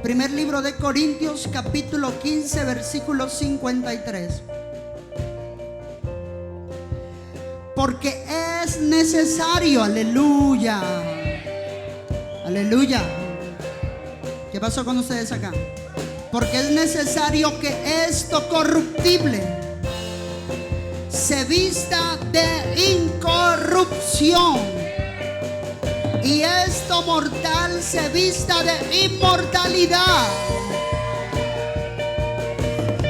Primer libro de Corintios, capítulo 15, versículo 53. Porque es necesario, aleluya, aleluya. ¿Qué pasó con ustedes acá? Porque es necesario que esto corruptible se vista de incorrupción y esto mortal se vista de inmortalidad.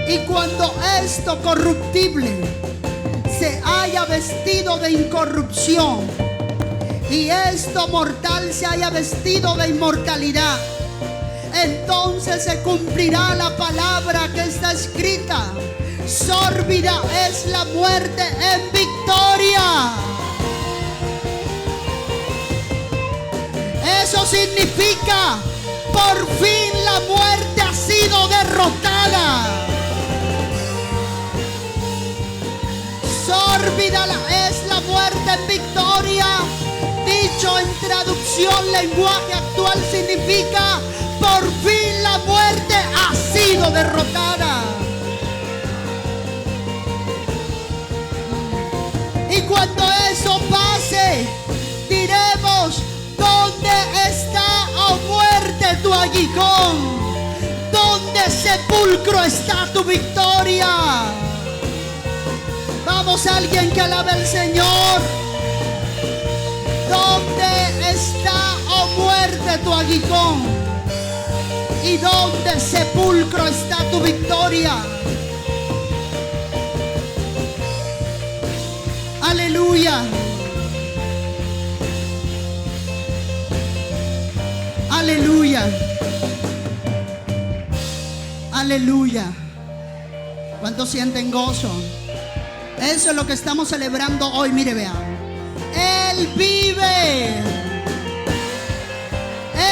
Y cuando esto corruptible se haya vestido de incorrupción y esto mortal se haya vestido de inmortalidad, entonces se cumplirá la palabra que está escrita: sórbida es la muerte en victoria. Eso significa, por fin la muerte ha sido derrotada. Sórbida es la muerte en victoria. Dicho en traducción lenguaje actual significa: por fin la muerte ha sido derrotada. Y cuando eso pase, diremos: ¿dónde está, oh muerte, tu aguijón? ¿Dónde, sepulcro, está tu victoria? Vamos, alguien que alabe al Señor. ¿Dónde está, oh muerte, tu aguijón? ¿Y dónde, sepulcro, está tu victoria? Aleluya. Aleluya. Aleluya. ¿Cuántos sienten gozo? Eso es lo que estamos celebrando hoy. Mire, vean. Él vive.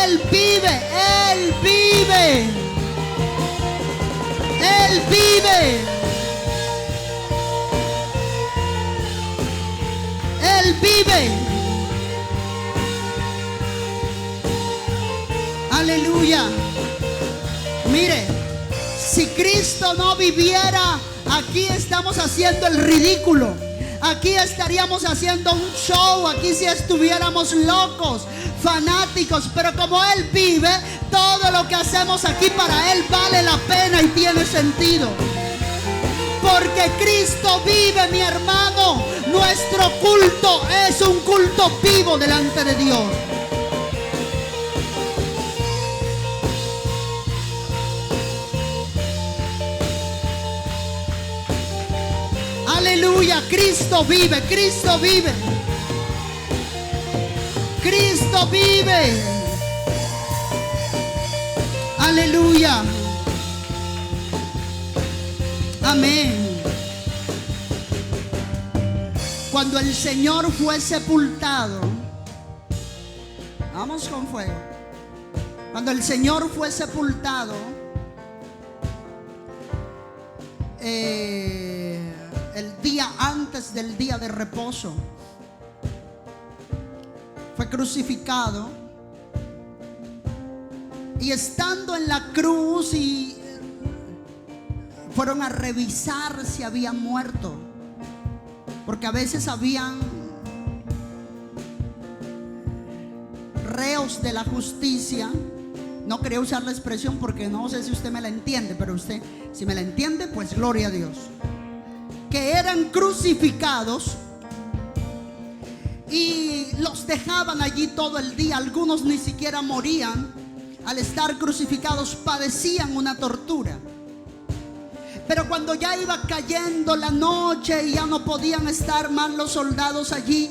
Él vive. Él vive. Él vive. Él vive. Aleluya. Mire, si Cristo no viviera, aquí estamos haciendo el ridículo. Aquí estaríamos haciendo un show. Aquí si estuviéramos locos, fanáticos. Pero como Él vive, todo lo que hacemos aquí para Él vale la pena y tiene sentido. Porque Cristo vive, mi hermano. Nuestro culto es un culto vivo delante de Dios. Aleluya, Cristo vive, Cristo vive. Cristo vive. Aleluya. Amén. Cuando el Señor fue sepultado, vamos con fuego. Cuando el Señor fue sepultado, el día antes del día de reposo, fue crucificado. Y estando en la cruz, y fueron a revisar si había muerto, porque a veces habían reos de la justicia. No quería usar la expresión porque no sé si usted me la entiende, pero usted, si me la entiende, pues gloria a Dios. Que eran crucificados y los dejaban allí todo el día. Algunos ni siquiera morían. Al estar crucificados padecían una tortura. Pero cuando ya iba cayendo la noche y ya no podían estar más los soldados allí,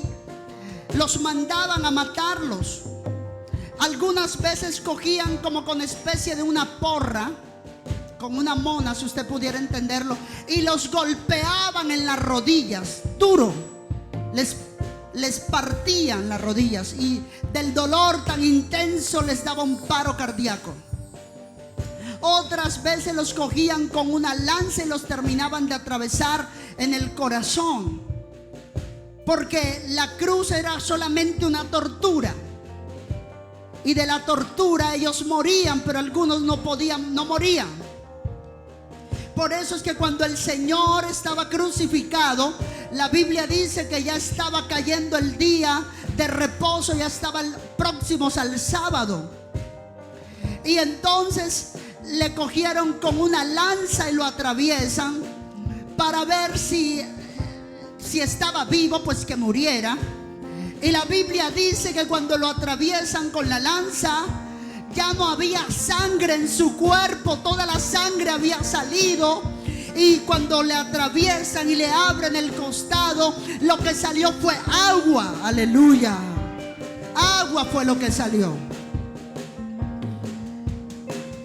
los mandaban a matarlos. Algunas veces cogían como con especie de una porra, con una mona, si usted pudiera entenderlo, y los golpeaban en las rodillas, duro. Les partían las rodillas y del dolor tan intenso les daba un paro cardíaco. Otras veces los cogían con una lanza y los terminaban de atravesar en el corazón, porque la cruz era solamente una tortura. y de la tortura ellos morían, pero algunos no morían. Por eso es que cuando el Señor estaba crucificado, la Biblia dice que ya estaba cayendo el día de reposo, ya estaban próximos al sábado. Y entonces le cogieron con una lanza y lo atraviesan para ver si estaba vivo, pues que muriera. Y la Biblia dice que cuando lo atraviesan con la lanza, ya no había sangre en su cuerpo, toda la sangre había salido. Y cuando le atraviesan y le abren el costado, lo que salió fue agua. Aleluya. Agua fue lo que salió.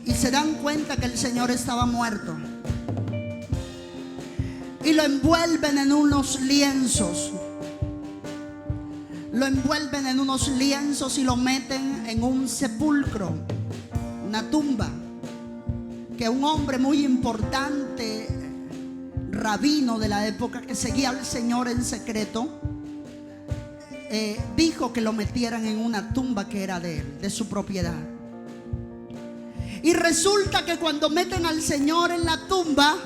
Y se dan cuenta que el Señor estaba muerto. Y lo envuelven en unos lienzos. Lo envuelven en unos lienzos y lo meten en un sepulcro, una tumba, que un hombre muy importante, rabino de la época que seguía al Señor en secreto, dijo que lo metieran en una tumba que era de él, de su propiedad. Y resulta que cuando meten al Señor en la tumba,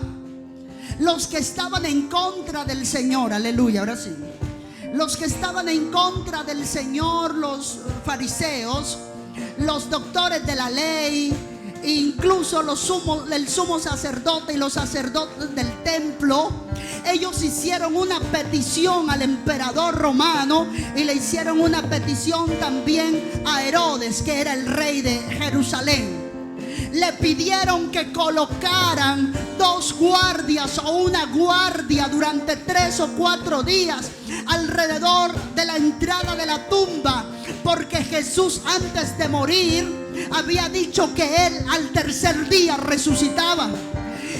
los que estaban en contra del Señor, aleluya, ahora sí, los que estaban en contra del Señor, los fariseos, los doctores de la ley, incluso el sumo sacerdote y los sacerdotes del templo, ellos hicieron una petición al emperador romano y le hicieron una petición también a Herodes, que era el rey de Jerusalén. Le pidieron que colocaran 2 guardias o una guardia durante 3 o 4 días alrededor de la entrada de la tumba, porque Jesús antes de morir había dicho que él al tercer día resucitaba.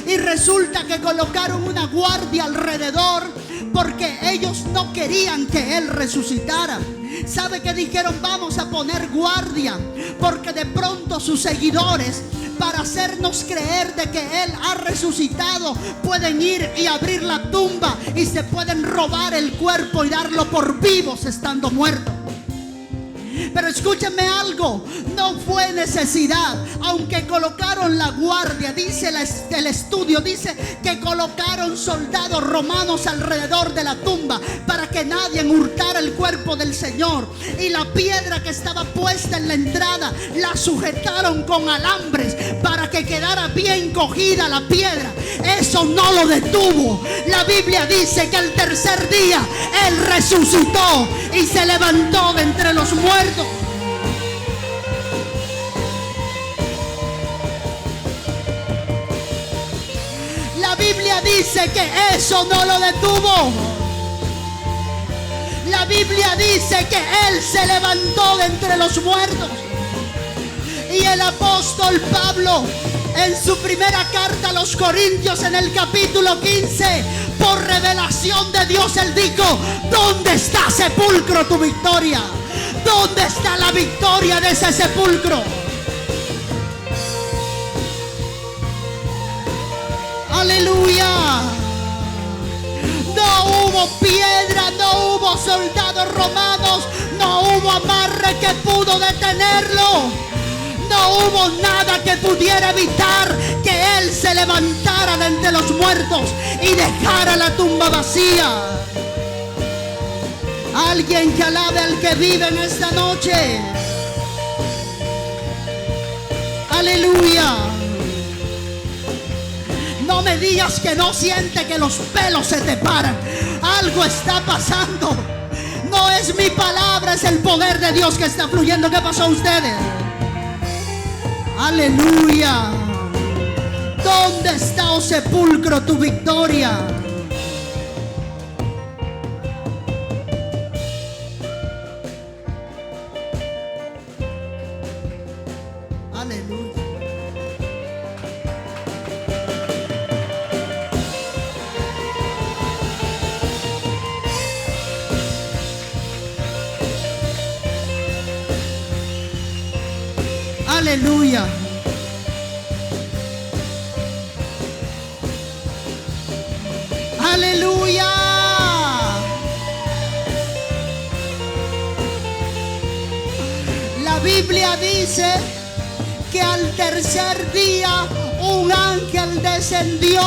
Y resulta que colocaron una guardia alrededor porque ellos no querían que él resucitara. ¿Sabe qué dijeron? Vamos a poner guardia, porque de pronto sus seguidores, para hacernos creer de que él ha resucitado, pueden ir y abrir la tumba y se pueden robar el cuerpo y darlo por vivos estando muerto. Pero escúchenme algo, no fue necesidad. Aunque colocaron la guardia, dice el estudio, dice que colocaron soldados romanos alrededor de la tumba para que nadie hurtara el cuerpo del Señor. Y la piedra que estaba puesta en la entrada la sujetaron con alambres para que quedara bien cogida la piedra. Eso no lo detuvo. La Biblia dice que al tercer día él resucitó y se levantó de entre los muertos. La Biblia dice que eso no lo detuvo. La Biblia dice que él se levantó de entre los muertos. Y el apóstol Pablo, en su primera carta a los Corintios, en el capítulo 15, por revelación de Dios, él dijo: ¿dónde está, sepulcro, tu victoria? ¿Dónde está la victoria de ese sepulcro? Aleluya. No hubo piedra, no hubo soldados romanos, no hubo amarre que pudo detenerlo. No hubo nada que pudiera evitar que él se levantara de entre los muertos y dejara la tumba vacía. Alguien que alabe al que vive en esta noche. Aleluya. No me digas que no siente que los pelos se te paran. Algo está pasando. No es mi palabra, es el poder de Dios que está fluyendo. ¿Qué pasó a ustedes? Aleluya. ¿Dónde está, oh sepulcro, tu victoria? Aleluya. Aleluya. Aleluya. La Biblia Biblia dice que al tercer día un ángel descendió.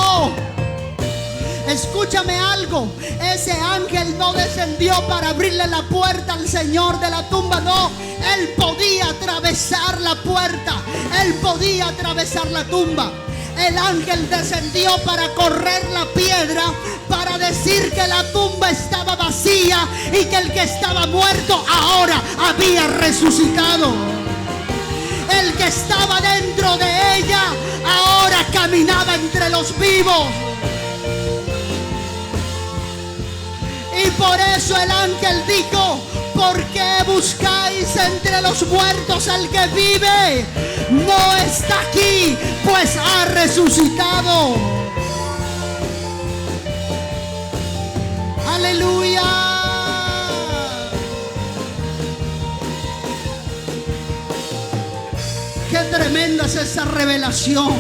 Escúchame algo, ese ángel no descendió para abrirle la puerta al Señor de la tumba, no. Él podía atravesar la puerta, él podía atravesar la tumba. El ángel descendió para correr la piedra, para decir que la tumba estaba vacía y que el que estaba muerto ahora había resucitado. El que estaba dentro de ella ahora caminaba entre los vivos. Y por eso el ángel dijo: ¿por qué buscáis entre los muertos al que vive? No está aquí, pues ha resucitado. Aleluya. Qué tremenda es esa revelación.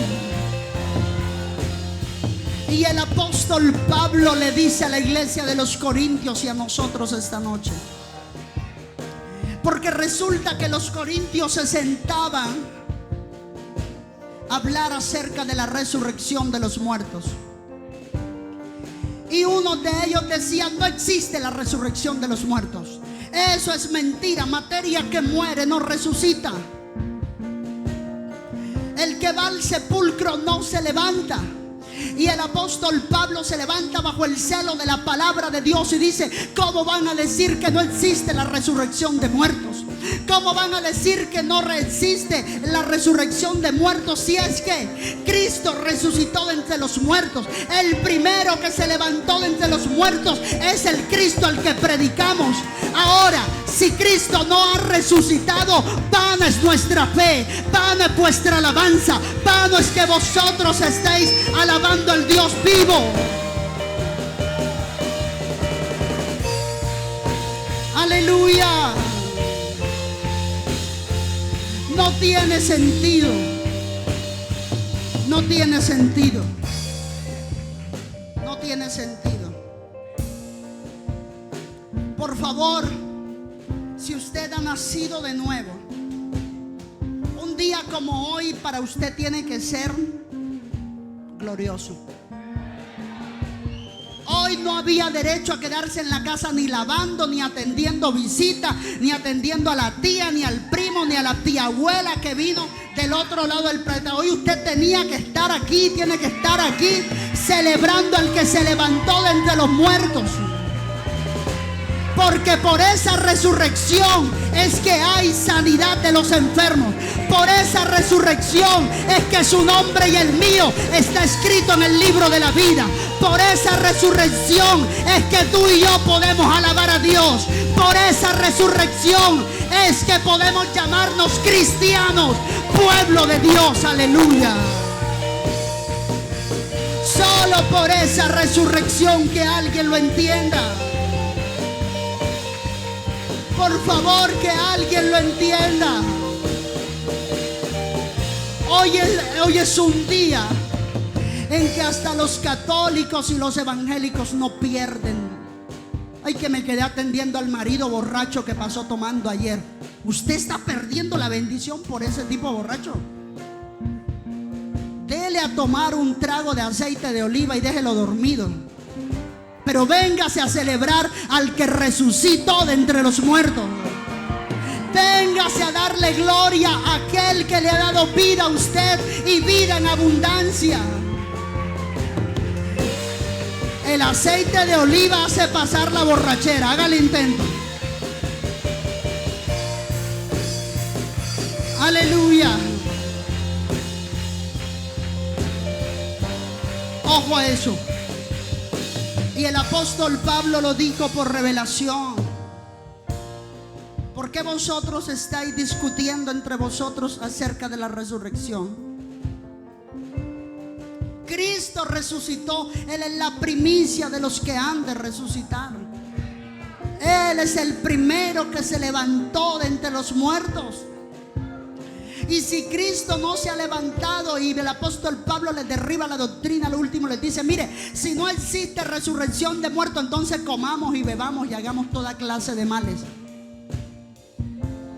Y el apóstol Pablo le dice a la iglesia de los Corintios y a nosotros esta noche, porque resulta que los corintios se sentaban a hablar acerca de la resurrección de los muertos. Y uno de ellos decía: no existe la resurrección de los muertos. Eso es mentira. Materia que muere no resucita. El que va al sepulcro no se levanta. Y el apóstol Pablo se levanta bajo el celo de la palabra de Dios y dice: ¿cómo van a decir que no existe la resurrección de muertos? ¿Cómo van a decir que no existe la resurrección de muertos si es que Cristo resucitó de entre los muertos? El primero que se levantó de entre los muertos es el Cristo al que predicamos. Ahora, si Cristo no ha resucitado, vana es nuestra fe, vana es vuestra alabanza, vano es que vosotros estéis alabando al Dios vivo. Aleluya. No tiene sentido. No tiene sentido. No tiene sentido. Por favor, si usted ha nacido de nuevo, un día como hoy para usted tiene que ser glorioso. Hoy no había derecho a quedarse en la casa ni lavando, ni atendiendo visitas, ni atendiendo a la tía, ni al primo, ni a la tía abuela que vino del otro lado del planeta. Hoy usted tenía que estar aquí, tiene que estar aquí celebrando al que se levantó de entre los muertos. Porque por esa resurrección es que hay sanidad de los enfermos. Por esa resurrección es que su nombre y el mío está escrito en el libro de la vida. Por esa resurrección es que tú y yo podemos alabar a Dios. Por esa resurrección es que podemos llamarnos cristianos, pueblo de Dios. Aleluya. Solo por esa resurrección, que alguien lo entienda. Por favor, que alguien lo entienda. Hoy es un día en que hasta los católicos y los evangélicos no pierden. Ay, que me quedé atendiendo al marido borracho que pasó tomando ayer. Usted está perdiendo la bendición por ese tipo borracho. Dele a tomar un trago de aceite de oliva y déjelo dormido. Pero véngase a celebrar al que resucitó de entre los muertos. Véngase a darle gloria a aquel que le ha dado vida a usted y vida en abundancia. El aceite de oliva hace pasar la borrachera. Haga el intento. Aleluya. Ojo a eso. Y el apóstol Pablo lo dijo por revelación. ¿Por qué vosotros estáis discutiendo entre vosotros acerca de la resurrección? Cristo resucitó. Él es la primicia de los que han de resucitar. Él es el primero que se levantó de entre los muertos. Y si Cristo no se ha levantado, y el apóstol Pablo les derriba la doctrina, al último les dice: mire, si no existe resurrección de muertos, entonces comamos y bebamos y hagamos toda clase de males.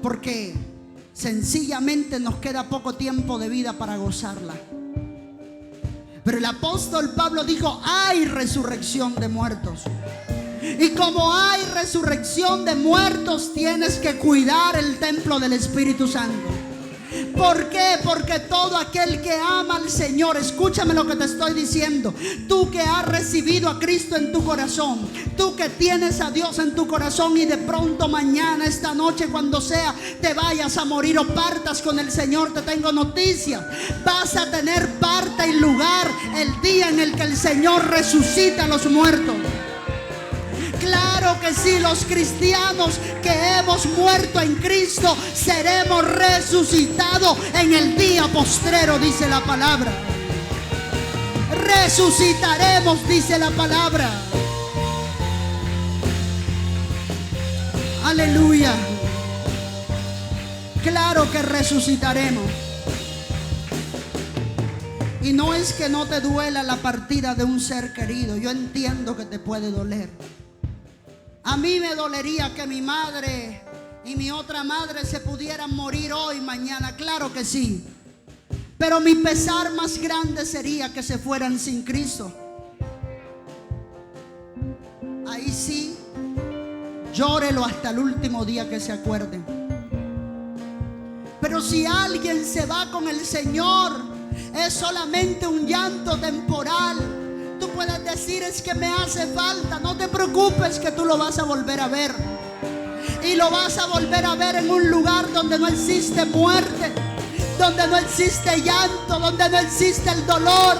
Porque Sencillamente nos queda poco tiempo de vida para gozarla. Pero el apóstol Pablo dijo: hay resurrección de muertos. Y como hay resurrección de muertos, tienes que cuidar el templo del Espíritu Santo. ¿Por qué? Porque todo aquel que ama al Señor, escúchame lo que te estoy diciendo, tú que has recibido a Cristo en tu corazón, tú que tienes a Dios en tu corazón, y de pronto mañana, esta noche, cuando sea, te vayas a morir o partas con el Señor, te tengo noticias: vas a tener parte y lugar el día en el que el Señor resucita a los muertos. Claro que sí, los cristianos que hemos muerto en Cristo seremos resucitados en el día postrero, dice la palabra. Resucitaremos, dice la palabra. Aleluya. Claro que resucitaremos. Y no es que no te duela la partida de un ser querido. Yo entiendo que te puede doler. A mí me dolería que mi madre y mi otra madre se pudieran morir hoy, mañana. Claro que sí. Pero mi pesar más grande sería que se fueran sin Cristo. Ahí sí, llórelo hasta el último día que se acuerden. Pero si alguien se va con el Señor, es solamente un llanto temporal. Tú puedes decir: es que me hace falta. No te preocupes, que tú lo vas a volver a ver. Y lo vas a volver a ver en un lugar donde no existe muerte, donde no existe llanto, donde no existe el dolor.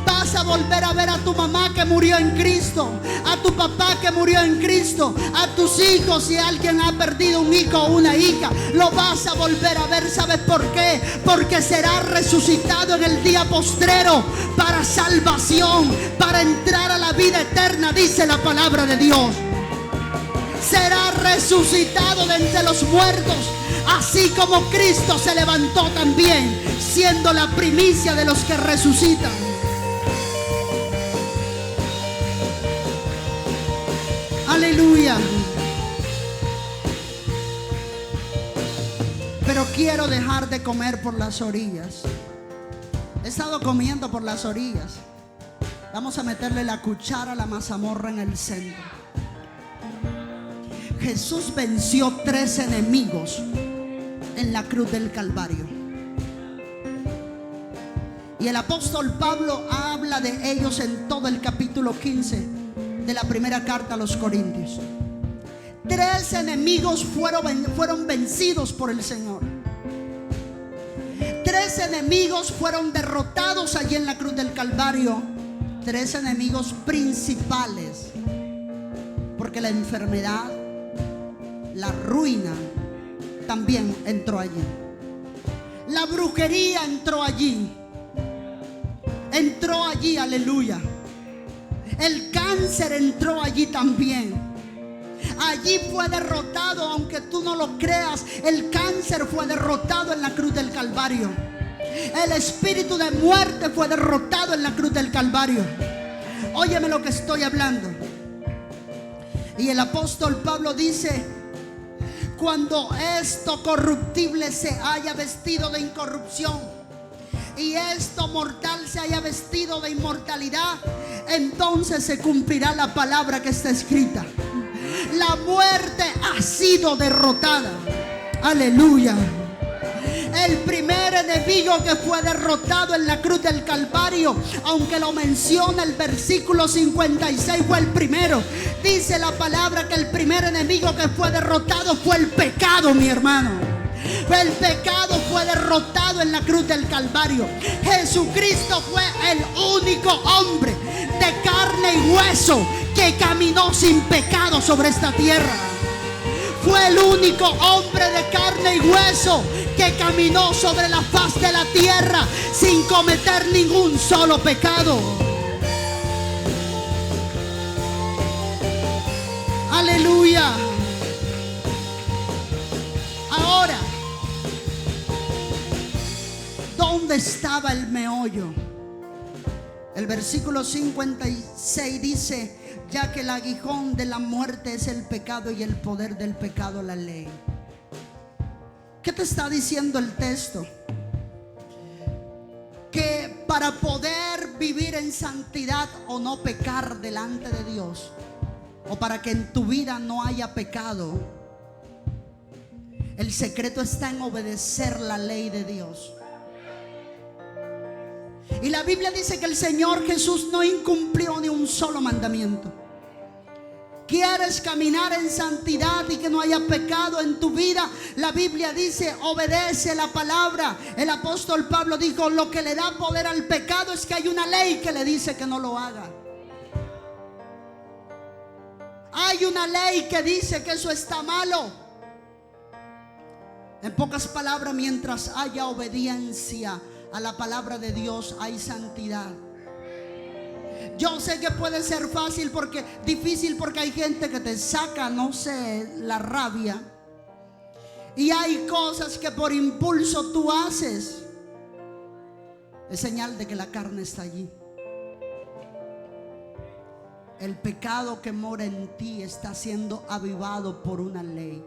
Vas a volver a ver a tu mamá que murió en Cristo, a tu papá que murió en Cristo, a tus hijos. Si alguien ha perdido un hijo o una hija, lo vas a volver a ver. ¿Sabes por qué? Porque será resucitado en el día postrero para salvación, para entrar a la vida eterna, dice la palabra de Dios. Será resucitado de entre los muertos, así como Cristo se levantó también, siendo la primicia de los que resucitan. Aleluya. Pero quiero dejar de comer por las orillas. He estado comiendo por las orillas. Vamos a meterle la cuchara a la mazamorra en el centro. Jesús venció 3 enemigos en la cruz del Calvario. Y el apóstol Pablo habla de ellos en todo el capítulo 15 de la primera carta a los Corintios. 3 enemigos fueron vencidos por el Señor. 3 enemigos fueron derrotados allí en la cruz del Calvario. 3 enemigos principales, porque la enfermedad, la ruina también entró allí. La brujería entró allí. Entró allí, aleluya. El cáncer entró allí también. Allí fue derrotado, aunque tú no lo creas. El cáncer fue derrotado en la cruz del Calvario. El espíritu de muerte fue derrotado en la cruz del Calvario. Óyeme lo que estoy hablando. Y el apóstol Pablo dice: cuando esto corruptible se haya vestido de incorrupción y esto mortal se haya vestido de inmortalidad, entonces se cumplirá la palabra que está escrita: la muerte ha sido derrotada. Aleluya. El primer enemigo que fue derrotado en la cruz del Calvario, aunque lo menciona el versículo 56, fue el primero. Dice la palabra que el primer enemigo que fue derrotado fue el pecado, mi hermano. El pecado fue derrotado en la cruz del Calvario. Jesucristo fue el único hombre de carne y hueso que caminó sin pecado sobre esta tierra. Fue el único hombre de carne y hueso que caminó sobre la faz de la tierra sin cometer ningún solo pecado. Aleluya. Ahora, ¿dónde estaba el meollo? El versículo 56 dice: ya que el aguijón de la muerte es el pecado y el poder del pecado la ley. ¿Qué te está diciendo el texto? Que para poder vivir en santidad o no pecar delante de Dios, o para que en tu vida no haya pecado, el secreto está en obedecer la ley de Dios. Y la Biblia dice que el Señor Jesús no incumplió ni un solo mandamiento. ¿Quieres caminar en santidad y que no haya pecado en tu vida? La Biblia dice, obedece la palabra. El apóstol Pablo dijo, lo que le da poder al pecado es que hay una ley que le dice que no lo haga. Hay una ley que dice que eso está malo. En pocas palabras, mientras haya obediencia a la palabra de Dios, hay santidad. Yo sé que puede ser difícil porque hay gente que te saca, no sé, la rabia. Y hay cosas que por impulso tú haces. Es señal de que la carne está allí. El pecado que mora en ti está siendo avivado por una ley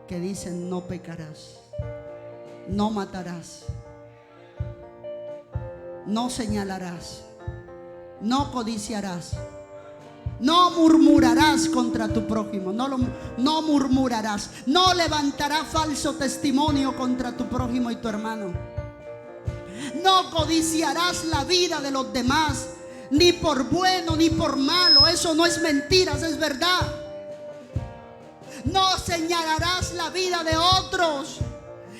que dice: no pecarás, no matarás, no señalarás, no codiciarás, no murmurarás contra tu prójimo, no murmurarás, no levantarás falso testimonio contra tu prójimo y tu hermano, no codiciarás la vida de los demás, ni por bueno ni por malo. Eso no es mentiras, es verdad. No señalarás la vida de otros.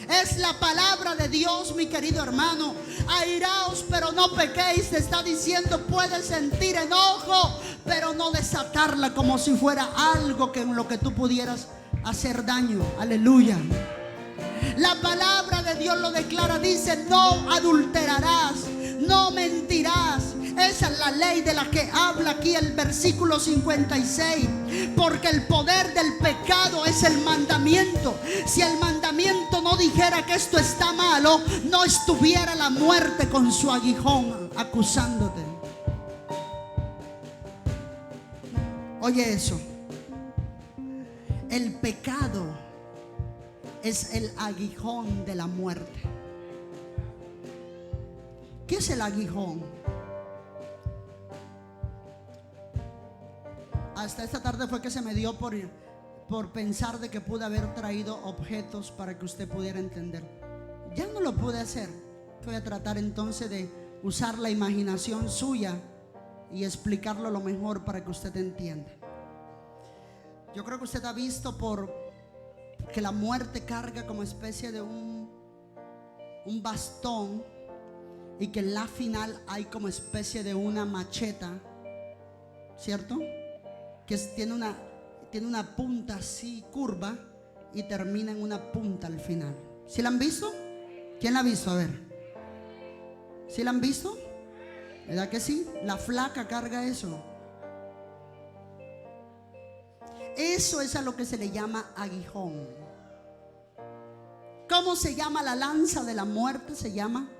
Es la palabra de Dios, mi querido hermano. Airaos, pero no pequéis. Te está diciendo, puedes sentir enojo, pero no desatarla como si fuera algo en lo que tú pudieras hacer daño. Aleluya. La palabra de Dios lo declara, dice: no adulterarás, no mentirás. Esa es la ley de la que habla aquí el versículo 56. Porque el poder del pecado es el mandamiento. Si el mandamiento no dijera que esto está malo, no estuviera la muerte con su aguijón acusándote. Oye eso. El pecado es el aguijón de la muerte. ¿Qué es el aguijón? Hasta esta tarde fue que se me dio por pensar de que pude haber traído objetos para que usted pudiera entender. Ya no lo pude hacer. Voy a tratar entonces de usar la imaginación suya y explicarlo lo mejor para que usted entienda. Yo creo que usted ha visto que la muerte carga como especie de un bastón, y que en la final hay como especie de una macheta, ¿cierto? Que tiene una punta así curva y termina en una punta al final. ¿Sí la han visto? ¿Quién la ha visto? A ver. ¿Sí la han visto? ¿Verdad que sí? La flaca carga eso. Eso es a lo que se le llama aguijón. ¿Cómo se llama la lanza de la muerte? Se llama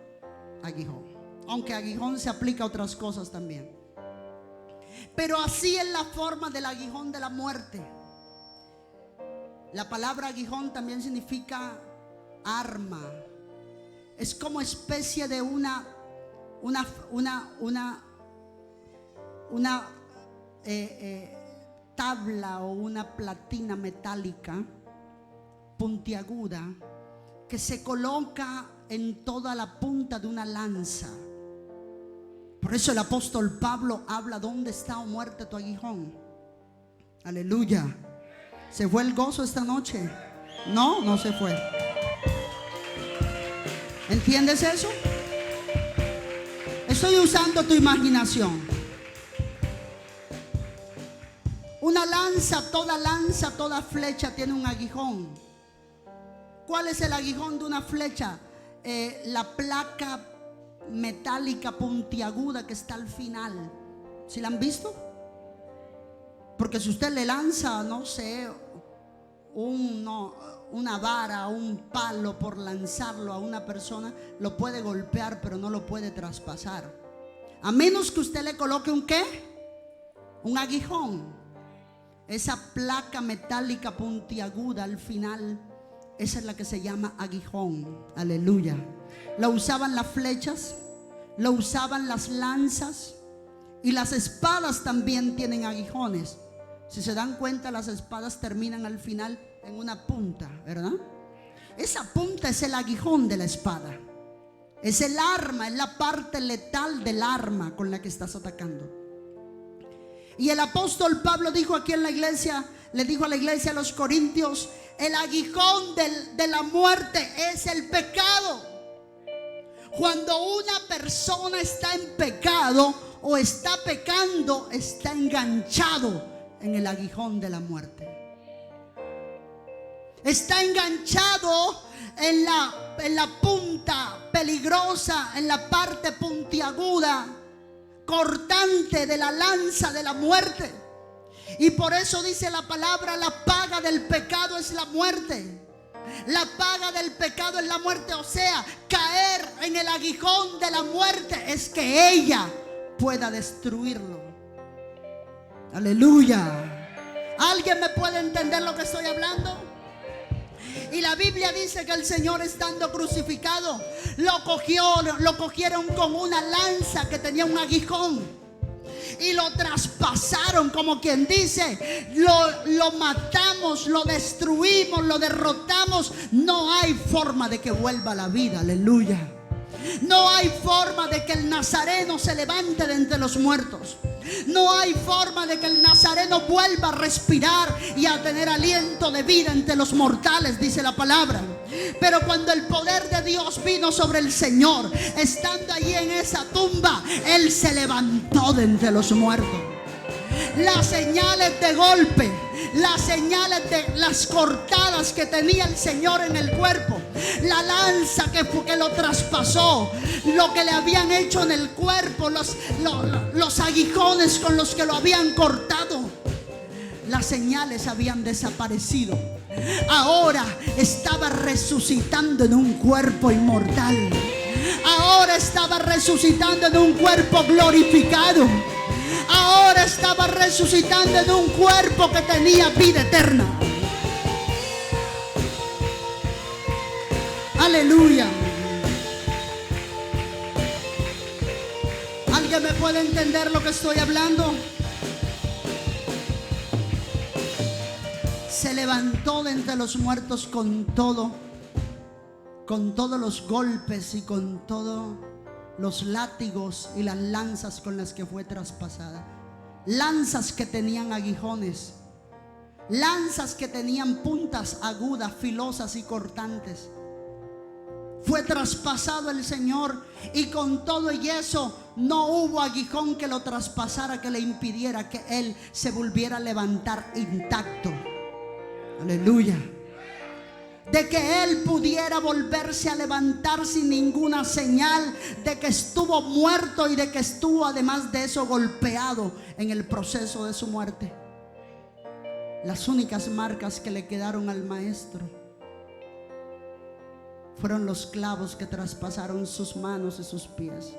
aguijón. Aunque aguijón se aplica a otras cosas también. Pero así es la forma del aguijón de la muerte. La palabra aguijón también significa arma. Es como especie de una tabla o una platina metálica puntiaguda que se coloca en toda la punta de una lanza. Por eso el apóstol Pablo habla: ¿dónde está, oh muerte, tu aguijón? Aleluya. ¿Se fue el gozo esta noche? No, no se fue. ¿Entiendes eso? Estoy usando tu imaginación. Una lanza, toda flecha tiene un aguijón. ¿Cuál es el aguijón de una flecha? La placa metálica puntiaguda que está al final. ¿Sí la han visto? Porque si usted le lanza, no sé, una vara, un palo por lanzarlo a una persona, lo puede golpear, pero no lo puede traspasar. A menos que usted le coloque un ¿qué? Un aguijón. Esa placa metálica puntiaguda al final esa es la que se llama aguijón. Aleluya. Lo usaban las flechas, lo usaban las lanzas, y las espadas también tienen aguijones. Si se dan cuenta, las espadas terminan al final en una punta, ¿verdad? Esa punta es el aguijón de la espada. Es el arma, es la parte letal del arma con la que estás atacando. Y el apóstol Pablo dijo aquí en la iglesia, le dijo a la iglesia, a los corintios: el aguijón de la muerte es el pecado. Cuando una persona está en pecado o está pecando, está enganchado en el aguijón de la muerte. Está enganchado en la punta peligrosa, en la parte puntiaguda, cortante de la lanza de la muerte. Y por eso dice la palabra: la paga del pecado es la muerte. La paga del pecado es la muerte. O sea, caer en el aguijón de la muerte es que ella pueda destruirlo. Aleluya. ¿Alguien me puede entender lo que estoy hablando? Y la Biblia dice que el Señor, estando crucificado, lo cogieron con una lanza que tenía un aguijón y lo traspasaron, como quien dice, lo matamos, lo destruimos, lo derrotamos. No hay forma de que vuelva a la vida. Aleluya. No hay forma de que el nazareno se levante de entre los muertos. No hay forma de que el nazareno vuelva a respirar y a tener aliento de vida entre los mortales, dice la palabra. Pero cuando el poder de Dios vino sobre el Señor, estando allí en esa tumba, Él se levantó de entre los muertos. Las señales de golpe, las señales de las cortadas que tenía el Señor en el cuerpo, la lanza que lo traspasó, lo que le habían hecho en el cuerpo, los aguijones con los que lo habían cortado, las señales habían desaparecido. Ahora estaba resucitando en un cuerpo inmortal. Ahora estaba resucitando en un cuerpo glorificado. Ahora estaba resucitando en un cuerpo que tenía vida eterna. Aleluya. ¿Alguien me puede entender lo que estoy hablando? Se levantó de entre los muertos con todos los golpes y con todos los látigos y las lanzas con las que fue traspasada. Lanzas que tenían aguijones, lanzas que tenían puntas agudas, filosas y cortantes. Fue traspasado el Señor, y con todo y eso no hubo aguijón que lo traspasara, que le impidiera que Él se volviera a levantar intacto. Aleluya. De que Él pudiera volverse a levantar sin ninguna señal de que estuvo muerto y de que estuvo, además de eso, golpeado en el proceso de su muerte. Las únicas marcas que le quedaron al maestro fueron los clavos que traspasaron sus manos y sus pies.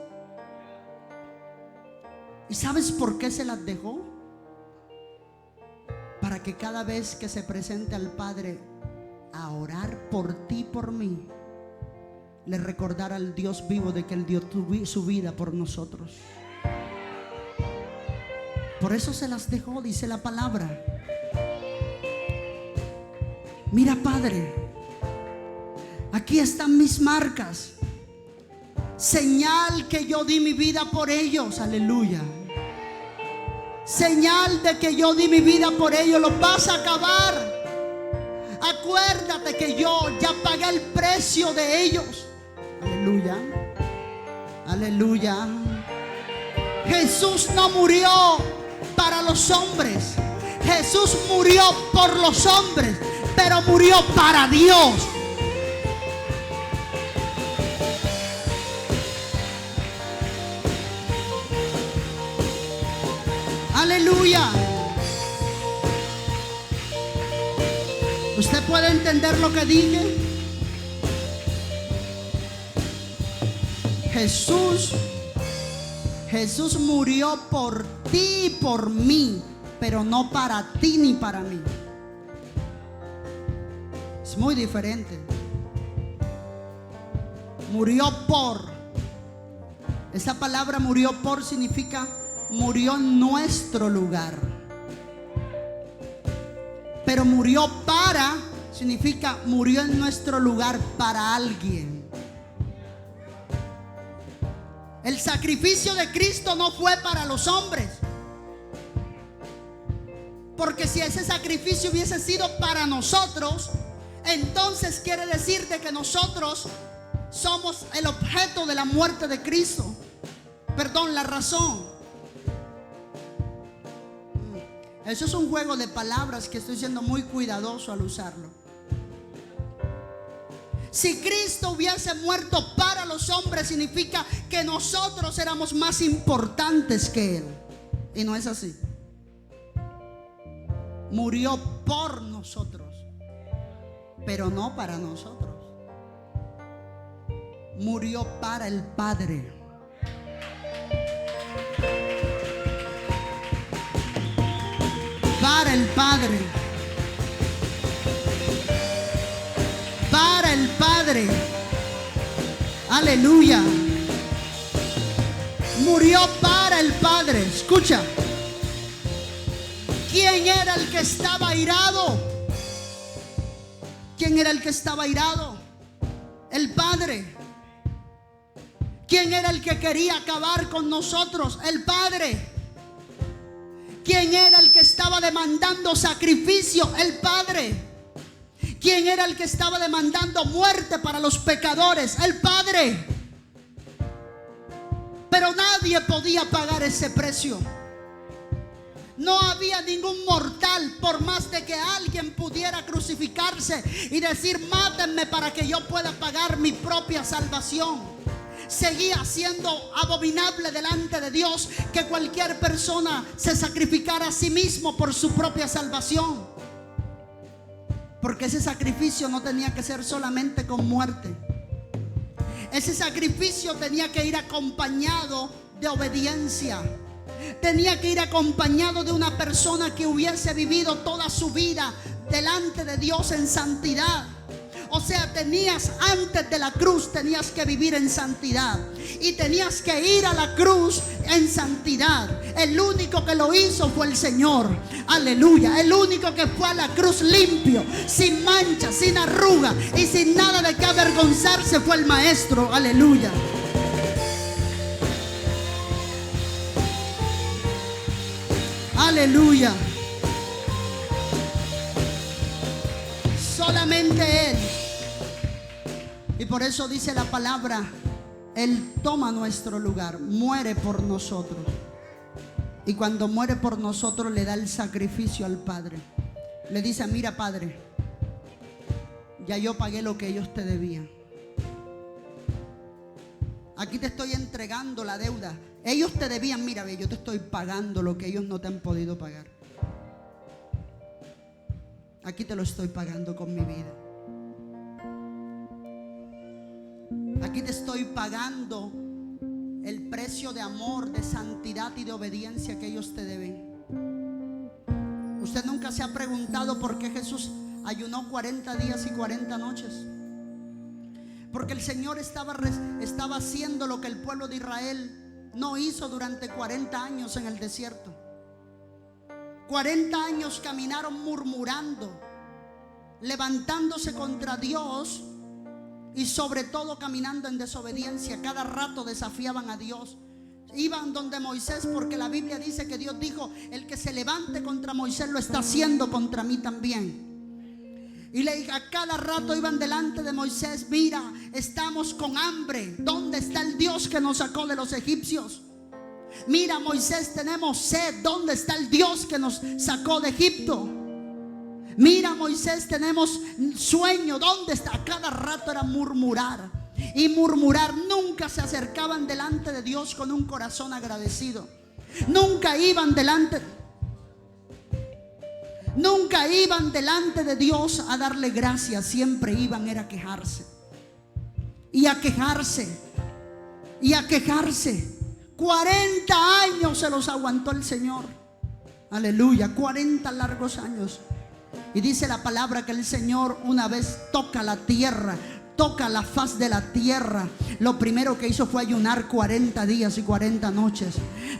¿Y sabes por qué se las dejó? Para que cada vez que se presente al Padre a orar por ti y por mí, le recordara al Dios vivo de que Él dio su vida por nosotros. Por eso se las dejó, dice la palabra. Mira, Padre, aquí están mis marcas, señal que yo di mi vida por ellos. Aleluya. Señal de que yo di mi vida por ellos. Los vas a acabar. Acuérdate que yo ya pagué el precio de ellos. Aleluya. Aleluya. Jesús no murió para los hombres. Jesús murió por los hombres, pero murió para Dios. Aleluya. ¿Usted puede entender lo que dije? Jesús murió por ti y por mí, pero no para ti ni para mí. Es muy diferente. Murió por. Esa palabra murió por significa murió en nuestro lugar. Pero murió para significa murió en nuestro lugar para alguien. El sacrificio de Cristo no fue para los hombres. Porque si ese sacrificio hubiese sido para nosotros, entonces quiere decir de que nosotros somos el objeto de la muerte de Cristo. Perdón, la razón. Eso es un juego de palabras que estoy siendo muy cuidadoso al usarlo. Si Cristo hubiese muerto para los hombres, significa que nosotros éramos más importantes que Él. Y no es así. Murió por nosotros, pero no para nosotros. Murió para el Padre. Para el Padre. Para el Padre. Aleluya. Murió para el Padre. Escucha. ¿Quién era el que estaba airado? ¿Quién era el que estaba airado? El Padre. ¿Quién era el que quería acabar con nosotros? El Padre. ¿Quién era el que estaba demandando sacrificio? El Padre. ¿Quién era el que estaba demandando muerte para los pecadores? El Padre. Pero nadie podía pagar ese precio. No había ningún mortal, por más de que alguien pudiera crucificarse y decir: mátenme para que yo pueda pagar mi propia salvación. Seguía siendo abominable delante de Dios que cualquier persona se sacrificara a sí mismo por su propia salvación. Porque ese sacrificio no tenía que ser solamente con muerte. Ese sacrificio tenía que ir acompañado de obediencia. Tenía que ir acompañado de una persona que hubiese vivido toda su vida delante de Dios en santidad. O sea, antes de la cruz tenías que vivir en santidad y tenías que ir a la cruz en santidad. El único que lo hizo fue el Señor. Aleluya. El único que fue a la cruz limpio, sin mancha, sin arruga y sin nada de qué avergonzarse fue el Maestro. Aleluya. Aleluya. Solamente Él. Y por eso dice la palabra: Él toma nuestro lugar, muere por nosotros. Y cuando muere por nosotros le da el sacrificio al Padre. Le dice: mira, Padre, ya yo pagué lo que ellos te debían. Aquí te estoy entregando la deuda. Ellos te debían, mira, yo te estoy pagando lo que ellos no te han podido pagar. Aquí te lo estoy pagando con mi vida. Aquí te estoy pagando el precio de amor, de santidad y de obediencia que ellos te deben. Usted nunca se ha preguntado por qué Jesús ayunó 40 días y 40 noches. Porque el Señor estaba haciendo lo que el pueblo de Israel no hizo durante 40 años en el desierto. 40 años caminaron murmurando, levantándose contra Dios y sobre todo caminando en desobediencia. Cada rato desafiaban a Dios. Iban donde Moisés, porque la Biblia dice que Dios dijo: el que se levante contra Moisés lo está haciendo contra mí también. Y a cada rato iban delante de Moisés: mira, estamos con hambre. ¿Dónde está el Dios que nos sacó de los egipcios? Mira, Moisés, tenemos sed. ¿Dónde está el Dios que nos sacó de Egipto? Mira, Moisés, tenemos sueño. ¿Dónde está? A cada rato era murmurar y murmurar. Nunca se acercaban delante de Dios con un corazón agradecido. Nunca iban delante de Dios a darle gracias. Siempre iban era a quejarse. Y a quejarse. Y a quejarse. 40 años se los aguantó el Señor. Aleluya. 40 largos años. Y dice la palabra que el Señor una vez toca la tierra, toca la faz de la tierra. Lo primero que hizo fue ayunar 40 días y 40 noches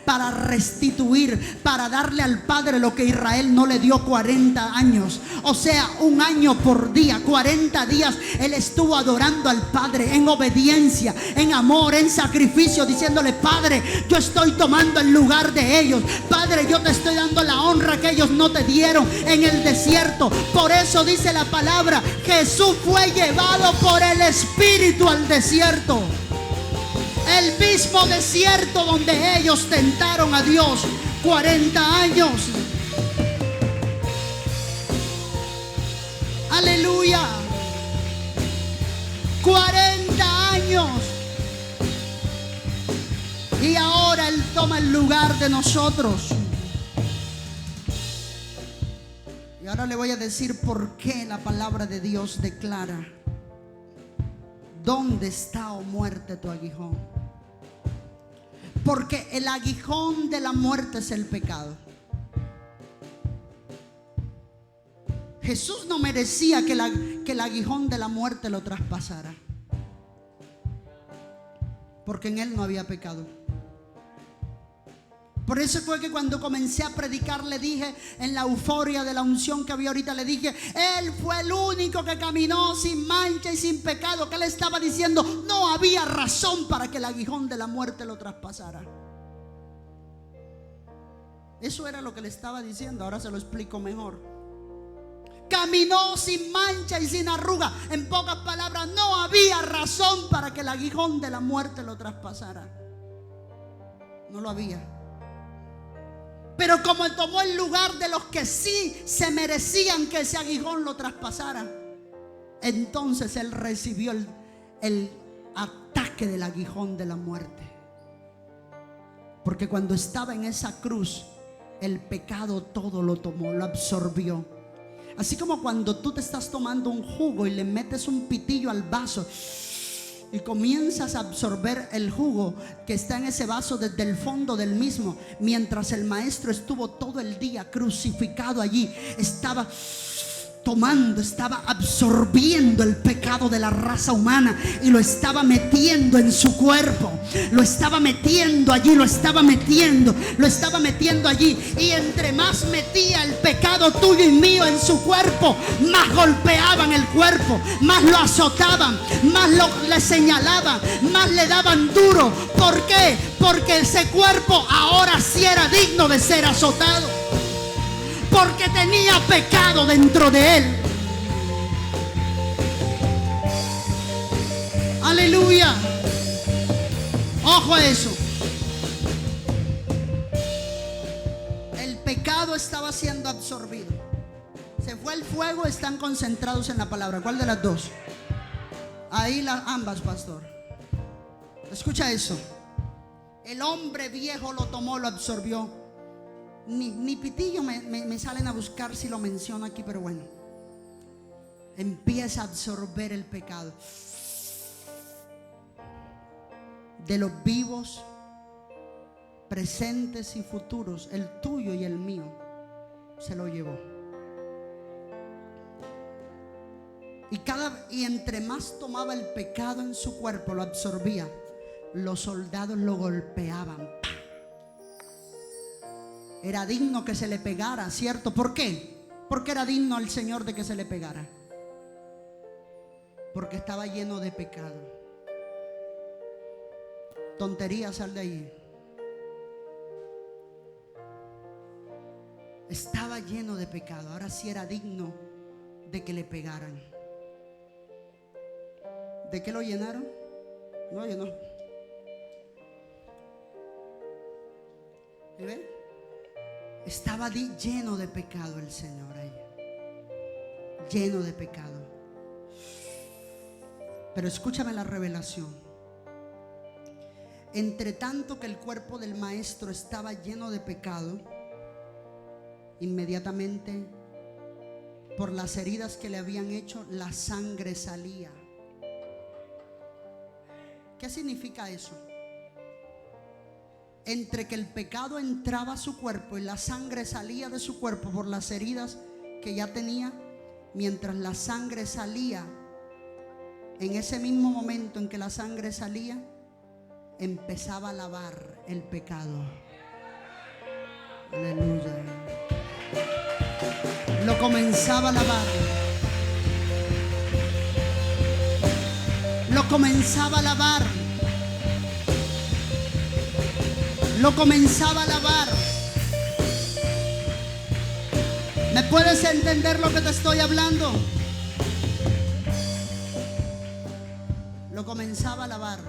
para restituir, para darle al Padre lo que Israel no le dio 40 años. O sea, un año por día, 40 días Él estuvo adorando al Padre en obediencia, en amor, en sacrificio, diciéndole: Padre, yo estoy tomando el lugar de ellos. Padre, yo te estoy dando la honra que ellos no te dieron en el desierto. Por eso dice la palabra: Jesús fue llevado por el Espíritu al desierto. El mismo desierto donde ellos tentaron a Dios 40 años. Aleluya. 40 años. Y ahora Él toma el lugar de nosotros. Y ahora le voy a decir por qué la palabra de Dios declara: ¿dónde está, oh muerte, tu aguijón? Porque el aguijón de la muerte es el pecado. Jesús no merecía que el aguijón de la muerte lo traspasara, porque en Él no había pecado. Por eso fue que cuando comencé a predicar le dije, en la euforia de la unción que había ahorita, le dije: Él fue el único que caminó sin mancha y sin pecado. Que Él estaba diciendo: no había razón para que el aguijón de la muerte lo traspasara. Eso era lo que le estaba diciendo. Ahora se lo explico mejor. Caminó sin mancha y sin arruga. En pocas palabras, no había razón para que el aguijón de la muerte lo traspasara. No lo había. Pero como Él tomó el lugar de los que sí se merecían que ese aguijón lo traspasara, entonces Él recibió el ataque del aguijón de la muerte. Porque cuando estaba en esa cruz, el pecado todo lo tomó, lo absorbió. Así como cuando tú te estás tomando un jugo y le metes un pitillo al vaso y comienzas a absorber el jugo que está en ese vaso desde el fondo del mismo. Mientras el maestro estuvo todo el día crucificado allí, estaba tomando, estaba absorbiendo el pecado de la raza humana y lo estaba metiendo en su cuerpo. Lo estaba metiendo allí, lo estaba metiendo allí. Y entre más metía el pecado tuyo y mío en su cuerpo, más golpeaban el cuerpo, más lo azotaban, más le señalaban, más le daban duro. ¿Por qué? Porque ese cuerpo ahora sí era digno de ser azotado, porque tenía pecado dentro de él. Aleluya. Ojo a eso. El pecado estaba siendo absorbido. Se fue el fuego, están concentrados en la palabra. ¿Cuál de las dos? Ahí ambas, pastor. Escucha eso. El hombre viejo lo tomó, lo absorbió. Ni pitillo me salen a buscar si lo menciono aquí, pero bueno. Empieza a absorber el pecado de los vivos, presentes y futuros. El tuyo y el mío se lo llevó. Y entre más tomaba el pecado en su cuerpo, lo absorbía, los soldados lo golpeaban. Era digno que se le pegara, ¿cierto? ¿Por qué? ¿Por qué era digno al Señor de que se le pegara? Porque estaba lleno de pecado. Tontería, sal de ahí. Estaba lleno de pecado. Ahora sí era digno de que le pegaran. ¿De qué lo llenaron? No, yo no. ¿Y ven? Estaba lleno de pecado el Señor ahí. Lleno de pecado. Pero escúchame la revelación. Entre tanto que el cuerpo del maestro estaba lleno de pecado, inmediatamente, por las heridas que le habían hecho, la sangre salía. ¿Qué significa eso? Entre que el pecado entraba a su cuerpo y la sangre salía de su cuerpo por las heridas que ya tenía, mientras la sangre salía, en ese mismo momento en que la sangre salía, empezaba a lavar el pecado. Aleluya. Lo comenzaba a lavar. Lo comenzaba a lavar. Lo comenzaba a lavar. ¿Me puedes entender lo que te estoy hablando? Lo comenzaba a lavar.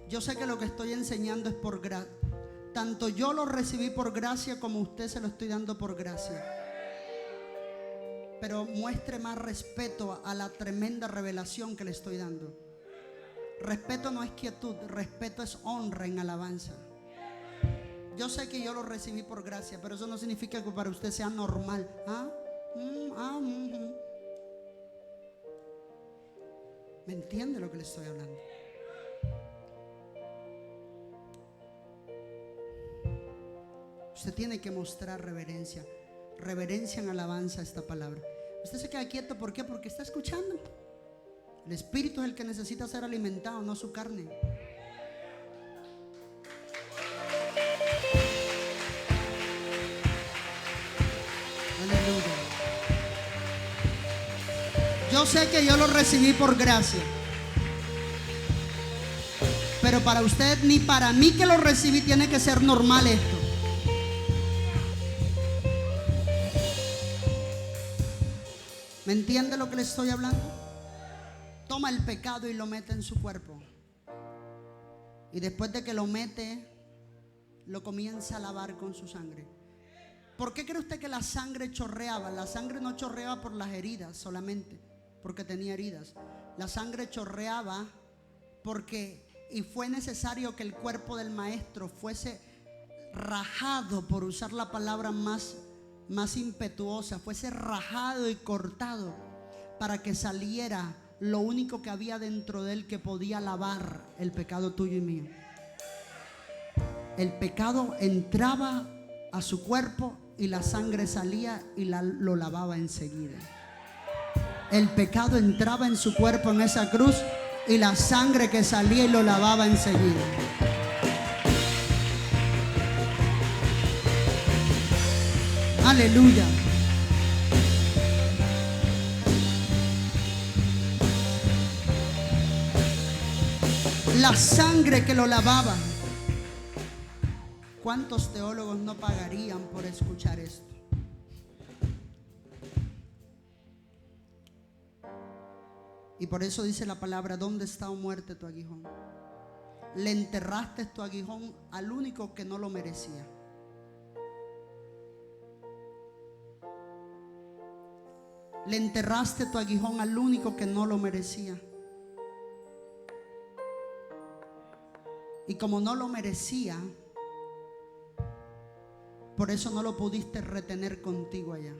Yo sé que lo que estoy enseñando es por gracia. Tanto yo lo recibí por gracia como usted se lo estoy dando por gracia. Pero muestre más respeto a la tremenda revelación que le estoy dando. Respeto no es quietud, respeto es honra en alabanza. Yo sé que yo lo recibí por gracia, pero eso no significa que para usted sea normal. ¿Me entiende lo que le estoy hablando? Usted tiene que mostrar reverencia. Reverencia en alabanza a esta palabra. Usted se queda quieto, ¿por qué? Porque está escuchando. El espíritu es el que necesita ser alimentado, no su carne. Aleluya. Yo sé que yo lo recibí por gracia, pero para usted ni para mí que lo recibí tiene que ser normal esto. ¿Me entiende lo que le estoy hablando? Toma el pecado y lo mete en su cuerpo. Y después de que lo mete, lo comienza a lavar con su sangre. ¿Por qué cree usted que la sangre chorreaba? La sangre no chorreaba por las heridas solamente, porque tenía heridas. La sangre chorreaba porque, y fue necesario que el cuerpo del maestro fuese rajado, por usar la palabra más impetuosa, fuese rajado y cortado para que saliera lo único que había dentro de él que podía lavar el pecado tuyo y mío. El pecado entraba a su cuerpo y la sangre salía y lo lavaba enseguida. El pecado entraba en su cuerpo en esa cruz y la sangre que salía y lo lavaba enseguida. Aleluya. La sangre que lo lavaba. ¿Cuántos teólogos no pagarían por escuchar esto? Y por eso dice la palabra: ¿dónde está, oh muerte, tu aguijón? Le enterraste tu aguijón al único que no lo merecía. Le enterraste tu aguijón al único que no lo merecía. Y como no lo merecía, por eso no lo pudiste retener contigo allá.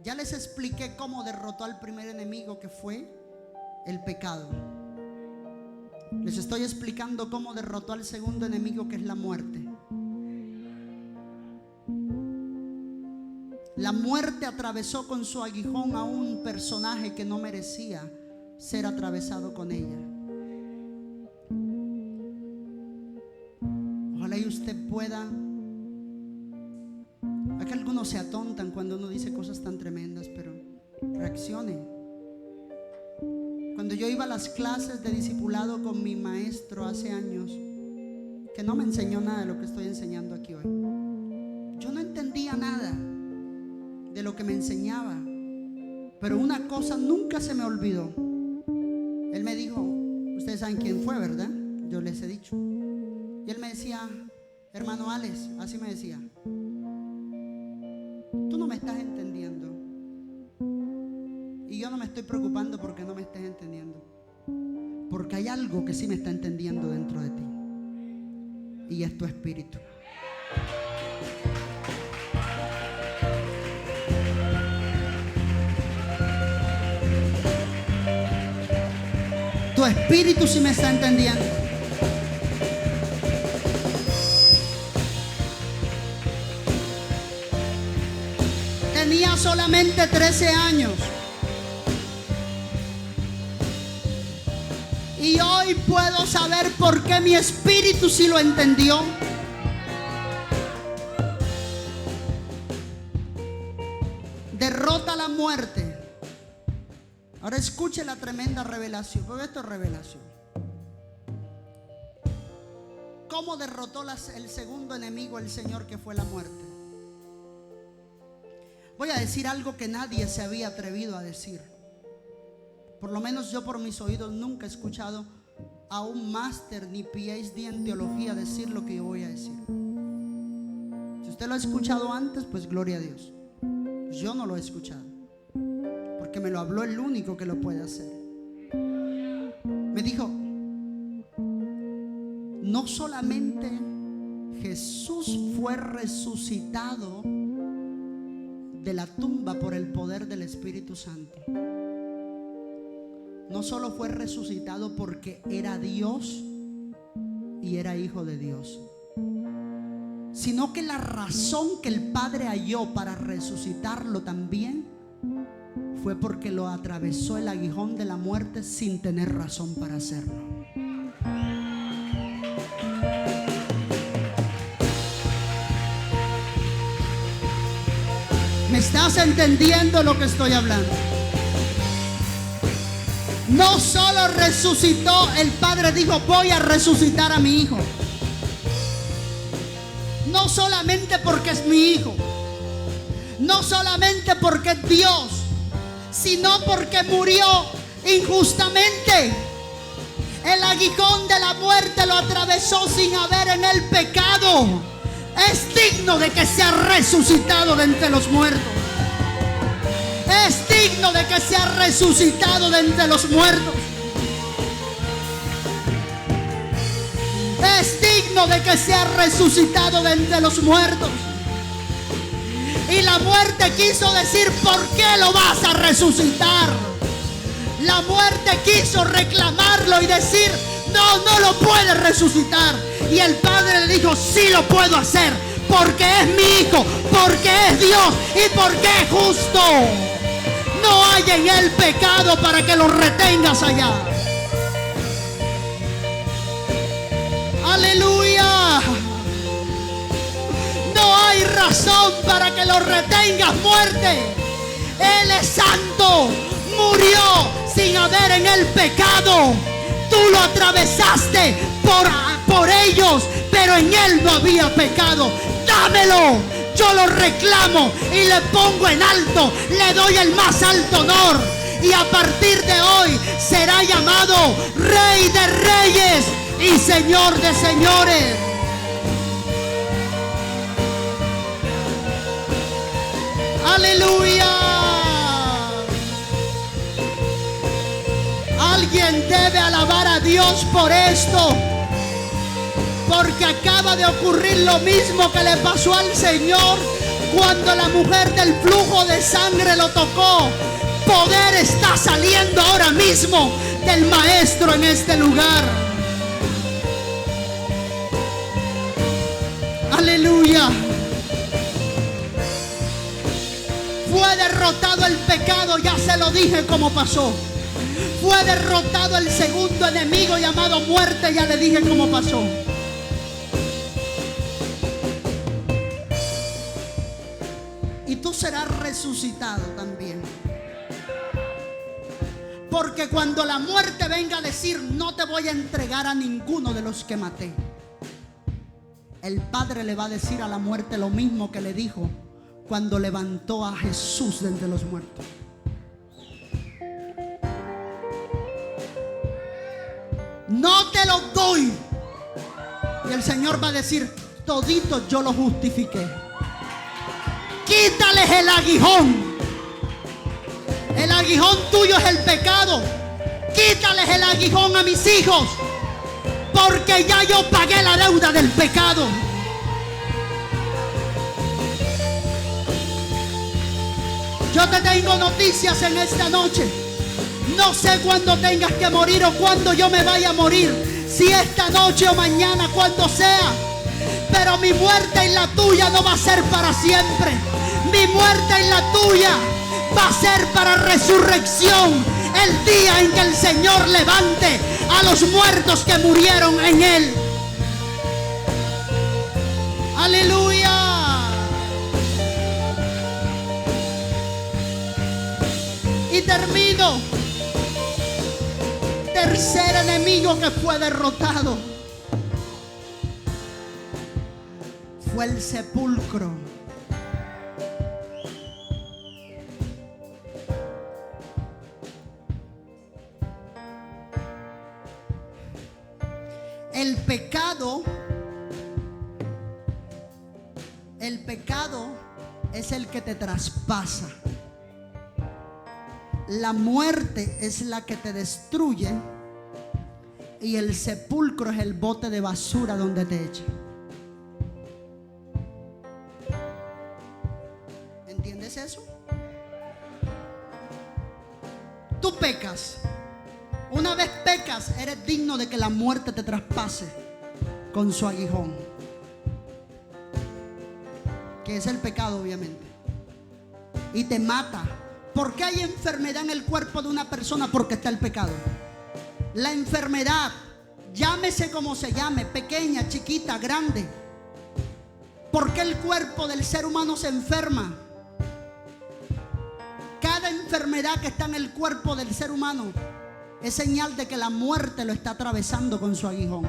Ya les expliqué cómo derrotó al primer enemigo, que fue el pecado. Les estoy explicando cómo derrotó al segundo enemigo, que es la muerte. La muerte atravesó con su aguijón a un personaje que no merecía ser atravesado con ella. Ojalá y usted pueda. Acá algunos se atontan cuando uno dice cosas tan tremendas, pero reaccione. Cuando yo iba a las clases de discipulado con mi maestro hace años, que no me enseñó nada de lo que estoy enseñando aquí hoy, yo no entendía nada de lo que me enseñaba, pero una cosa nunca se me olvidó. Él me dijo, ustedes saben quién fue, ¿verdad? Yo les he dicho. Y él me decía, hermano Alex, así me decía, tú no me estás entendiendo. Y yo no me estoy preocupando porque no me estés entendiendo, porque hay algo que sí me está entendiendo dentro de ti, y es tu espíritu. Tu espíritu sí me está entendiendo. aproximadamente 13 años. Y hoy puedo saber por qué mi espíritu sí lo entendió. Derrota la muerte. Ahora escuche la tremenda revelación, porque esto es revelación. ¿Cómo derrotó el segundo enemigo el Señor, que fue la muerte? Voy a decir algo que nadie se había atrevido a decir. Por lo menos yo por mis oídos nunca he escuchado a un máster ni PhD en teología decir lo que yo voy a decir. Si usted lo ha escuchado antes, pues gloria a Dios. Yo no lo he escuchado, porque me lo habló el único que lo puede hacer. Me dijo: no solamente Jesús fue resucitado de la tumba por el poder del Espíritu Santo. No solo fue resucitado porque era Dios y era hijo de Dios, sino que la razón que el Padre halló para resucitarlo también fue porque lo atravesó el aguijón de la muerte sin tener razón para hacerlo. ¿Me estás entendiendo lo que estoy hablando? No solo resucitó, el Padre dijo: voy a resucitar a mi hijo. No solamente porque es mi hijo, no solamente porque es Dios, sino porque murió injustamente. El aguijón de la muerte lo atravesó sin haber en él pecado. Es digno de que sea resucitado de entre los muertos. Es digno de que sea resucitado de entre los muertos. Es digno de que sea resucitado de entre los muertos. Y la muerte quiso decir: ¿por qué lo vas a resucitar? La muerte quiso reclamarlo y decir: no lo puedes resucitar. Y el Padre le dijo: sí lo puedo hacer, porque es mi hijo, porque es Dios y porque es justo. No hay en él pecado para que lo retengas allá. Aleluya. No hay razón para que lo retengas, muerte. Él es santo, murió sin haber en él pecado. Tú lo atravesaste por ellos, pero en él no había pecado. Dámelo. Yo lo reclamo y le pongo en alto, le doy el más alto honor. Y a partir de hoy será llamado Rey de Reyes y Señor de Señores. Aleluya. Alguien debe alabar a Dios por esto, porque acaba de ocurrir lo mismo que le pasó al Señor cuando la mujer del flujo de sangre lo tocó. Poder está saliendo ahora mismo del Maestro en este lugar. Aleluya. Fue derrotado el pecado, ya se lo dije cómo pasó. Fue derrotado el segundo enemigo llamado muerte, ya le dije cómo pasó. Y tú serás resucitado también. Porque cuando la muerte venga a decir: no te voy a entregar a ninguno de los que maté, el Padre le va a decir a la muerte lo mismo que le dijo cuando levantó a Jesús de entre los muertos. No te lo doy. Y el Señor va a decir: todito yo lo justifiqué. Quítales el aguijón. El aguijón tuyo es el pecado. Quítales el aguijón a mis hijos, porque ya yo pagué la deuda del pecado. Yo te tengo noticias en esta noche. No sé cuándo tengas que morir o cuándo yo me vaya a morir, si esta noche o mañana, cuando sea. Pero mi muerte y la tuya no va a ser para siempre. mi muerte y la tuya va a ser para resurrección, el día en que el Señor levante a los muertos que murieron en Él. Aleluya. Y termino. Tercer enemigo que fue derrotado fue el sepulcro. El pecado es el que te traspasa. La muerte es la que te destruye y el sepulcro es el bote de basura donde te echan. ¿Entiendes eso? Tú pecas. Una vez pecas, eres digno de que la muerte te traspase con su aguijón, que es el pecado, obviamente, y te mata. ¿Por qué hay enfermedad en el cuerpo de una persona? Porque está el pecado. La enfermedad, llámese como se llame, pequeña, chiquita, grande. ¿Por qué el cuerpo del ser humano se enferma? Cada enfermedad que está en el cuerpo del ser humano es señal de que la muerte lo está atravesando con su aguijón.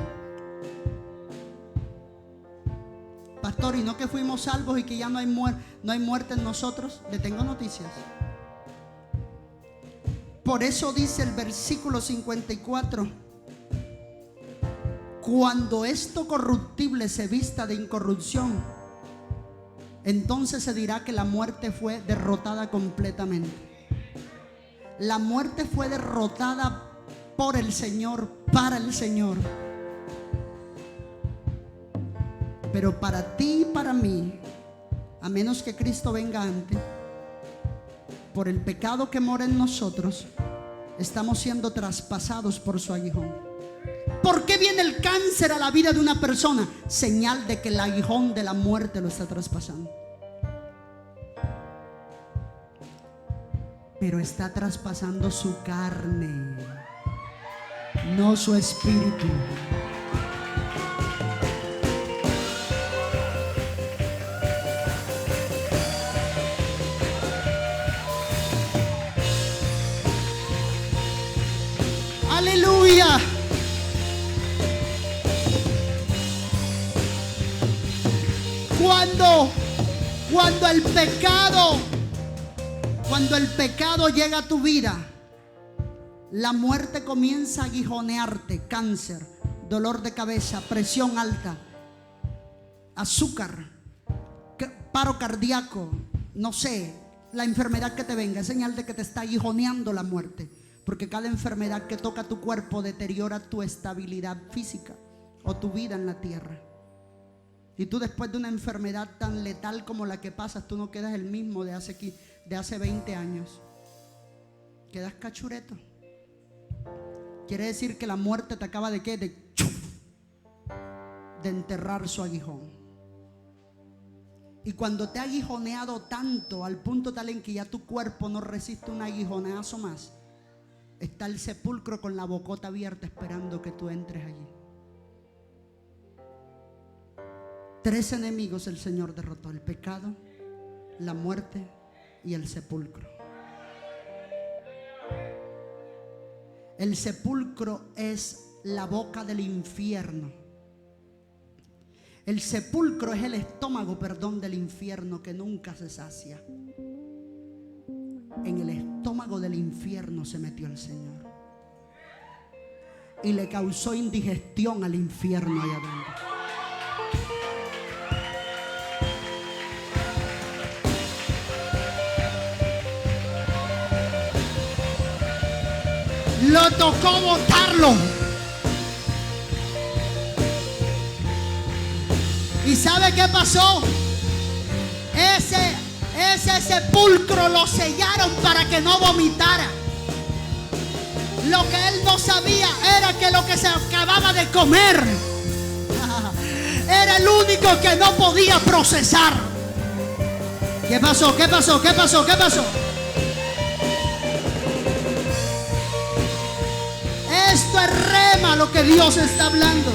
Pastor, ¿y no que fuimos salvos y que ya no hay muerte en nosotros? Le tengo noticias. Por eso dice el versículo 54: cuando esto corruptible se vista de incorrupción, entonces se dirá que la muerte fue derrotada completamente. La muerte fue derrotada por el Señor, para el Señor. Pero para ti y para mí, a menos que Cristo venga antes, por el pecado que mora en nosotros, estamos siendo traspasados por su aguijón. ¿Por qué viene el cáncer a la vida de una persona? Señal de que el aguijón de la muerte lo está traspasando. Pero está traspasando su carne, no su espíritu. Aleluya. Cuando el pecado llega a tu vida, la muerte comienza a aguijonearte. Cáncer, dolor de cabeza, presión alta, azúcar, paro cardíaco, no sé, la enfermedad que te venga, es señal de que te está aguijoneando la muerte. Porque cada enfermedad que toca tu cuerpo deteriora tu estabilidad física o tu vida en la tierra. Y tú, después de una enfermedad tan letal como la que pasas, tú no quedas el mismo de hace 20 años. Quedas cachureto. Quiere decir que la muerte te acaba de ¿qué? De enterrar su aguijón. Y cuando te ha aguijoneado tanto, al punto tal en que ya tu cuerpo no resiste un aguijoneazo más, está el sepulcro con la bocota abierta esperando que tú entres allí. 3 enemigos el Señor derrotó: el pecado, la muerte y el sepulcro. El sepulcro es la boca del infierno. El sepulcro es el estómago, del infierno que nunca se sacia. En el estómago del infierno se metió el Señor y le causó indigestión al infierno allá adentro. Lo tocó botarlo. ¿Y sabe qué pasó? Ese sepulcro lo sellaron para que no vomitara. Lo que él no sabía era que lo que se acababa de comer era el único que no podía procesar. Y ¿Qué pasó? ¿Qué pasó? ¿Qué pasó? ¿Qué pasó? Esto es rema lo que Dios está hablando.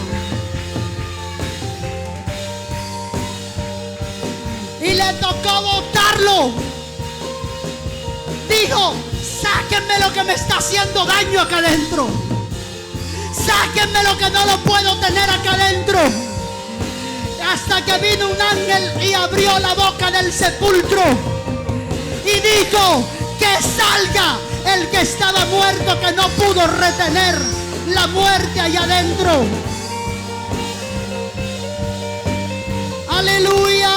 Y le tocó botarlo. Dijo: sáquenme lo que me está haciendo daño acá adentro. Sáquenme lo que no lo puedo tener acá adentro. Hasta que vino un ángel y abrió la boca del sepulcro y dijo: que salga el que estaba muerto, que no pudo retener la muerte allá adentro. Aleluya.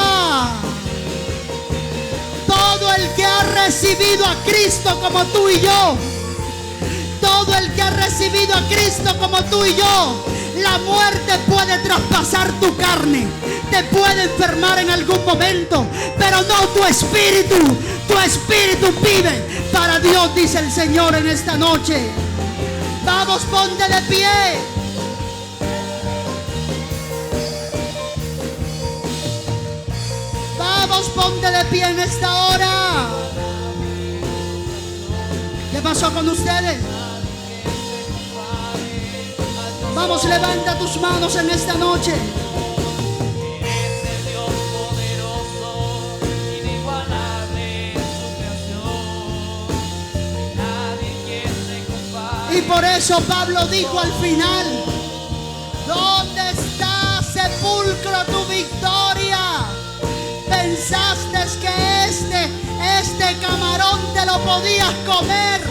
Todo el que ha recibido a Cristo como tú y yo, todo el que ha recibido a Cristo como tú y yo, la muerte puede traspasar tu carne, te puede enfermar en algún momento, pero no tu espíritu. Tu espíritu vive para Dios, dice el Señor en esta noche. Vamos, ponte de pie. Vamos, ponte de pie en esta hora. ¿Qué pasó con ustedes? Vamos, levanta tus manos en esta noche. Y por eso Pablo dijo al final: ¿dónde está, sepulcro, tu victoria? Pensaste que este camarón te lo podías comer,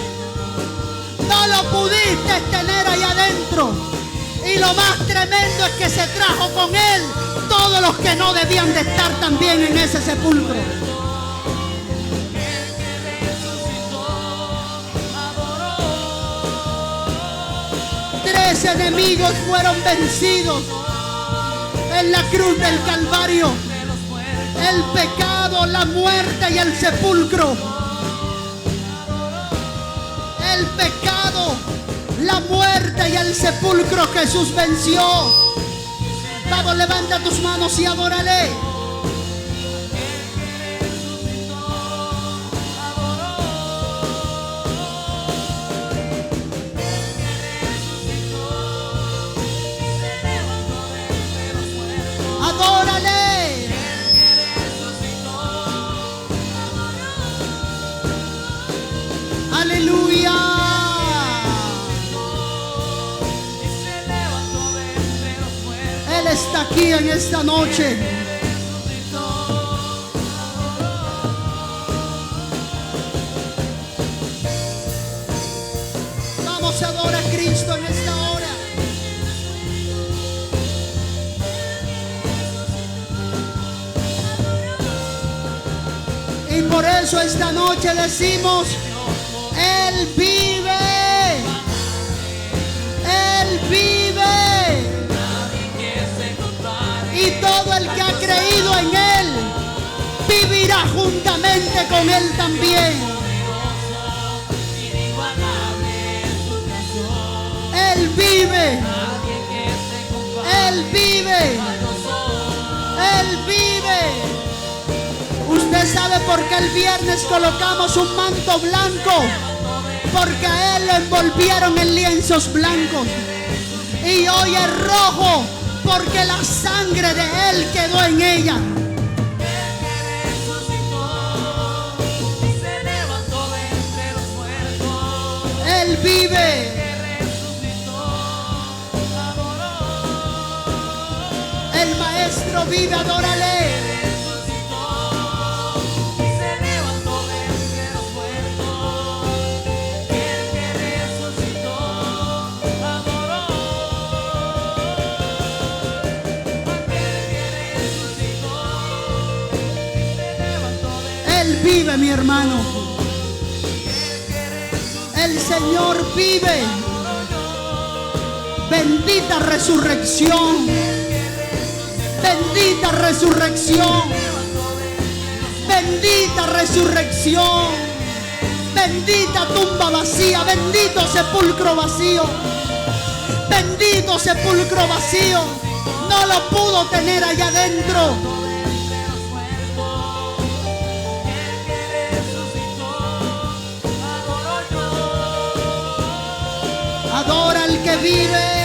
no lo pudiste tener ahí adentro. Y lo más tremendo es que se trajo con él todos los que no debían de estar también en ese sepulcro. 3 enemigos fueron vencidos en la cruz del Calvario: el pecado, la muerte y el sepulcro. El pecado, la muerte y el sepulcro Jesús venció. Vamos, levanta tus manos y adórale. Adórale. Aleluya. Él está aquí en esta noche. Vamos a adorar a Cristo en esta hora. Y por eso esta noche decimos: Él vive. Él vive. Y todo el que ha creído en Él vivirá juntamente con Él también. Él vive. Él vive. Él vive. Usted sabe por qué el viernes colocamos un manto blanco, porque a Él lo envolvieron en lienzos blancos. Y hoy es rojo, porque la sangre de Él quedó en ella. Él vive. El Maestro vive, adórale. Él vive, mi hermano. El Señor vive. Bendita resurrección. Bendita resurrección. Bendita resurrección. Bendita tumba vacía. Bendito sepulcro vacío. Bendito sepulcro vacío. No lo pudo tener allá adentro. Adora al que vive.